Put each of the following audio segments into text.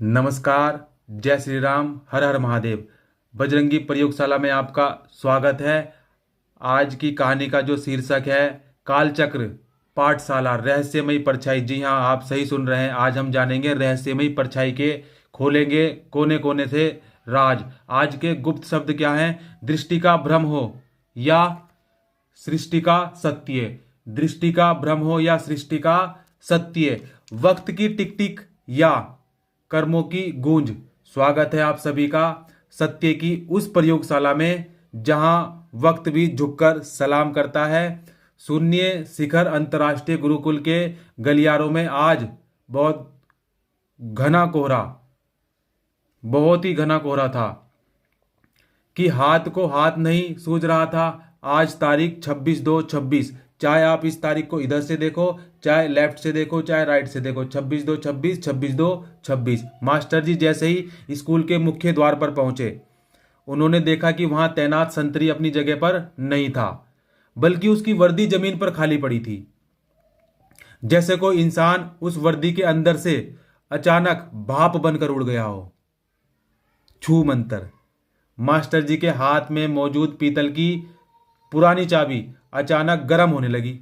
नमस्कार। जय श्री राम। हर हर महादेव। बजरंगी प्रयोगशाला में आपका स्वागत है। आज की कहानी का जो शीर्षक है कालचक्र पाठशाला रहस्यमयी परछाई। जी हाँ, आप सही सुन रहे हैं। आज हम जानेंगे रहस्यमयी परछाई के, खोलेंगे कोने कोने से राज। आज के गुप्त शब्द क्या हैं? दृष्टि का भ्रम हो या सृष्टि का सत्य। दृष्टि का भ्रम हो या सृष्टि का सत्य। वक्त की टिक टिक या कर्मों की गूंज। स्वागत है आप सभी का सत्य की उस प्रयोगशाला में जहां वक्त भी झुककर सलाम करता है। शून्य शिखर अंतर्राष्ट्रीय गुरुकुल के गलियारों में आज बहुत घना कोहरा, बहुत ही घना कोहरा था कि हाथ को हाथ नहीं सूझ रहा था। आज तारीख 26/2/26। चाहे आप इस तारीख को इधर से देखो, चाहे लेफ्ट से देखो, चाहे राइट से देखो, 26/2/26, 26/2/26। मास्टर जी जैसे ही स्कूल के मुख्य द्वार पर पहुंचे, उन्होंने देखा कि वहां तैनात संतरी अपनी जगह पर नहीं था, बल्कि उसकी वर्दी जमीन पर खाली पड़ी थी। जैसे कोई इंसान उस वर्दी के अंदर से अचानक भाप बनकर उड़ गया हो। छू मंतर। मास्टर जी के हाथ में मौजूद पीतल की पुरानी चाबी अचानक गर्म होने लगी।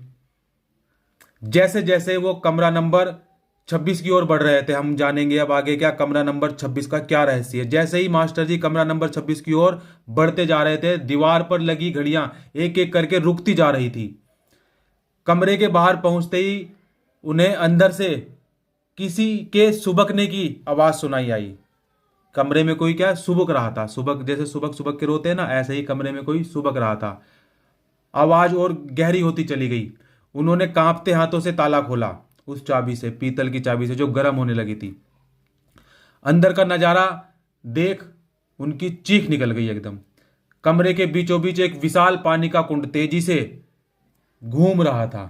जैसे जैसे वो कमरा नंबर 26 की ओर बढ़ रहे थे, हम जानेंगे अब आगे क्या कमरा नंबर 26 का क्या रहस्य है। जैसे ही मास्टर जी कमरा नंबर 26 की ओर बढ़ते जा रहे थे, दीवार पर लगी घड़ियां एक एक करके रुकती जा रही थी। कमरे के बाहर पहुंचते ही उन्हें अंदर से किसी के सुबकने की आवाज सुनाई आई। कमरे में कोई क्या सुबक रहा था। सुबक जैसे सुबक सुबक के रोते हैं ना, ऐसे ही कमरे में कोई सुबक रहा था। आवाज और गहरी होती चली गई। उन्होंने कांपते हाथों से ताला खोला, उस चाबी से, पीतल की चाबी से जो गर्म होने लगी थी। अंदर का नजारा देख उनकी चीख निकल गई एकदम। कमरे के बीचों बीच एक विशाल पानी का कुंड तेजी से घूम रहा था।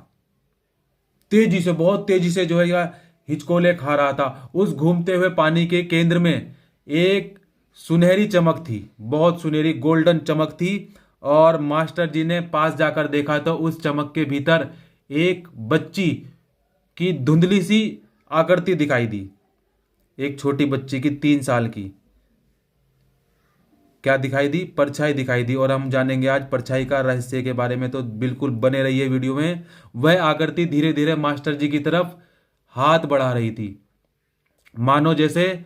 तेजी से, बहुत तेजी से जो है या हिचकोले खा रहा था। उस घूमते हुए पानी के केंद्र में एक सुनहरी चमक थी, बहुत सुनहरी गोल्डन चमक थी। और मास्टर जी ने पास जाकर देखा तो उस चमक के भीतर एक बच्ची की धुंधली सी आकृति दिखाई दी। एक छोटी बच्ची की 3 साल की क्या दिखाई दी? परछाई दिखाई दी। और हम जानेंगे आज परछाई का रहस्य के बारे में, तो बिल्कुल बने रहिए वीडियो में। वह आकृति धीरे धीरे मास्टर जी की तरफ हाथ बढ़ा रही थी, मानो जैसे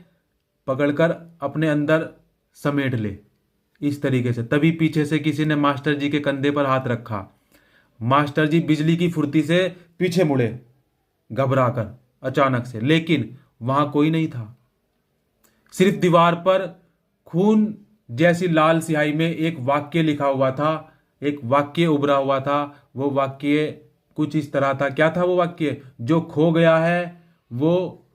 पकड़कर अपने अंदर समेट ले, इस तरीके से। तभी पीछे से किसी ने मास्टर जी के कंधे पर हाथ रखा। मास्टर जी बिजली की फुर्ती से पीछे मुड़े, घबराकर अचानक से, लेकिन वहां कोई नहीं था। सिर्फ दीवार पर खून जैसी लाल स्याही में एक वाक्य लिखा हुआ था, एक वाक्य उभरा हुआ था। वो वाक्य कुछ इस तरह था। क्या था वो वाक्य? जो खो गया है वो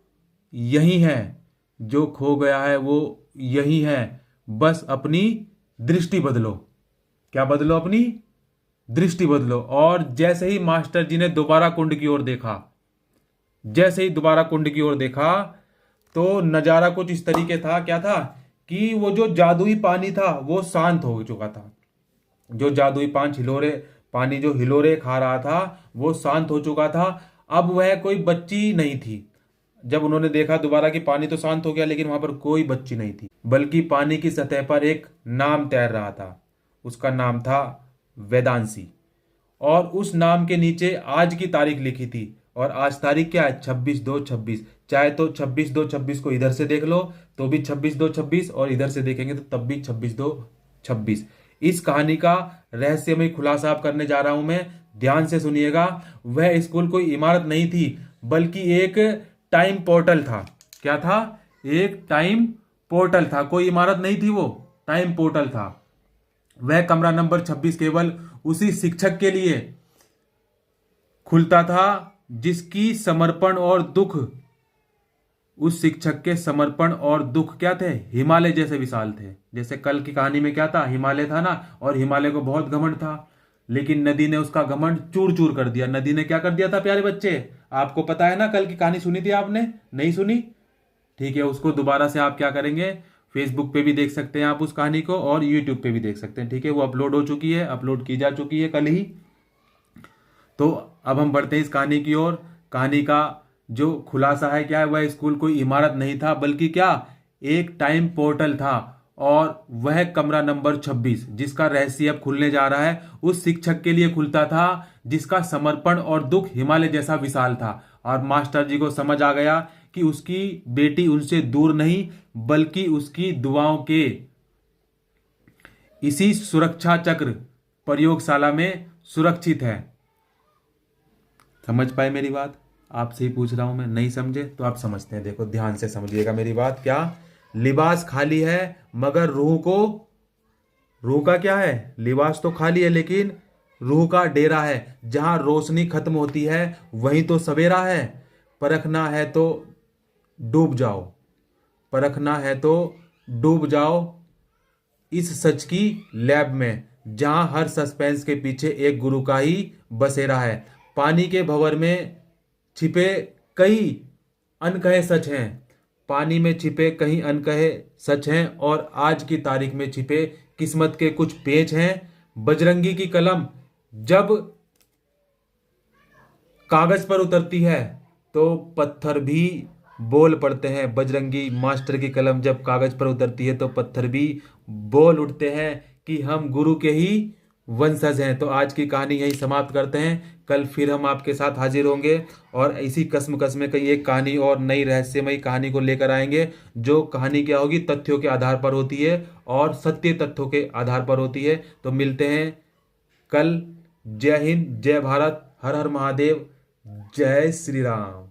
यही है, जो खो गया है वो यही है, बस अपनी दृष्टि बदलो। क्या बदलो? अपनी दृष्टि बदलो। और जैसे ही मास्टर जी ने दोबारा कुंड की ओर देखा, जैसे ही दोबारा कुंड की ओर देखा, तो नजारा कुछ इस तरीके था। क्या था कि वो जो जादुई पानी था वो शांत हो चुका था। जो जादुई पानी जो हिलोरे खा रहा था वो शांत हो चुका था। अब वह कोई बच्ची नहीं थी। जब उन्होंने देखा दोबारा कि पानी तो शांत हो गया, लेकिन वहां पर कोई बच्ची नहीं थी, बल्कि पानी की सतह पर एक नाम तैर रहा था। उसका नाम था वेदांशी। और उस नाम के नीचे आज की तारीख लिखी थी। और आज तारीख क्या है? 26/2/26। चाहे तो 26/2/26 को इधर से देख लो तो भी 26/2/26, और इधर से देखेंगे तो तब भी 26/2/26। इस कहानी का रहस्यमय खुलासा आप करने जा रहा हूं मैं, ध्यान से सुनिएगा। वह स्कूल कोई इमारत नहीं थी, बल्कि एक टाइम पोर्टल था। क्या था? एक टाइम पोर्टल था। कोई इमारत नहीं थी, वो टाइम पोर्टल था। वह कमरा नंबर 26 केवल उसी शिक्षक के लिए खुलता था जिसकी समर्पण और दुख, उस शिक्षक के समर्पण और दुख क्या थे? हिमालय जैसे विशाल थे। जैसे कल की कहानी में क्या था? हिमालय था ना, और हिमालय को बहुत घमंड था, लेकिन नदी ने उसका घमंड चूर चूर कर दिया। नदी ने क्या कर दिया था प्यारे बच्चे? आपको पता है ना, कल की कहानी सुनी थी आपने? नहीं सुनी? ठीक है, उसको दोबारा से आप क्या करेंगे, फेसबुक पे भी देख सकते हैं आप उस कहानी को, और यूट्यूब पे भी देख सकते हैं। ठीक है, वो अपलोड हो चुकी है, अपलोड की जा चुकी है कल ही। तो अब हम बढ़ते हैं इस कहानी की ओर। कहानी का जो खुलासा है क्या है, वह स्कूल कोई इमारत नहीं था बल्कि क्या, एक टाइम पोर्टल था। और वह कमरा नंबर 26 जिसका रहस्य अब खुलने जा रहा है, उस शिक्षक के लिए खुलता था जिसका समर्पण और दुख हिमालय जैसा विशाल था। और मास्टर जी को समझ आ गया कि उसकी बेटी उनसे दूर नहीं बल्कि उसकी दुआओं के इसी सुरक्षा चक्र प्रयोगशाला में सुरक्षित है। समझ पाए मेरी बात? आपसे ही पूछ रहा हूं मैं, नहीं समझे तो आप समझते हैं, देखो ध्यान से समझिएगा मेरी बात। क्या, लिबास खाली है मगर रूह का क्या है, लिबास तो खाली है लेकिन रूह का डेरा है। जहां रोशनी खत्म होती है वहीं तो सवेरा है। परखना है तो डूब जाओ, परखना है तो डूब जाओ इस सच की लैब में, जहां हर सस्पेंस के पीछे एक गुरु का ही बसेरा है। पानी के भंवर में छिपे कई अनकहे सच हैं, पानी में छिपे कई अनकहे सच हैं, और आज की तारीख में छिपे किस्मत के कुछ पेच हैं। बजरंगी की कलम जब कागज पर उतरती है तो पत्थर भी बोल पड़ते हैं। बजरंगी मास्टर की कलम जब कागज पर उतरती है तो पत्थर भी बोल उठते हैं कि हम गुरु के ही वंशज हैं। तो आज की कहानी यही समाप्त करते हैं। कल फिर हम आपके साथ हाजिर होंगे और इसी कस्म कस्म कई एक कहानी और नई रहस्यमयी कहानी को लेकर आएंगे। जो कहानी क्या होगी, तथ्यों के आधार पर होती है और सत्य तथ्यों के आधार पर होती है। तो मिलते हैं कल। जय हिंद, जय भारत, हर हर महादेव, जय श्री राम।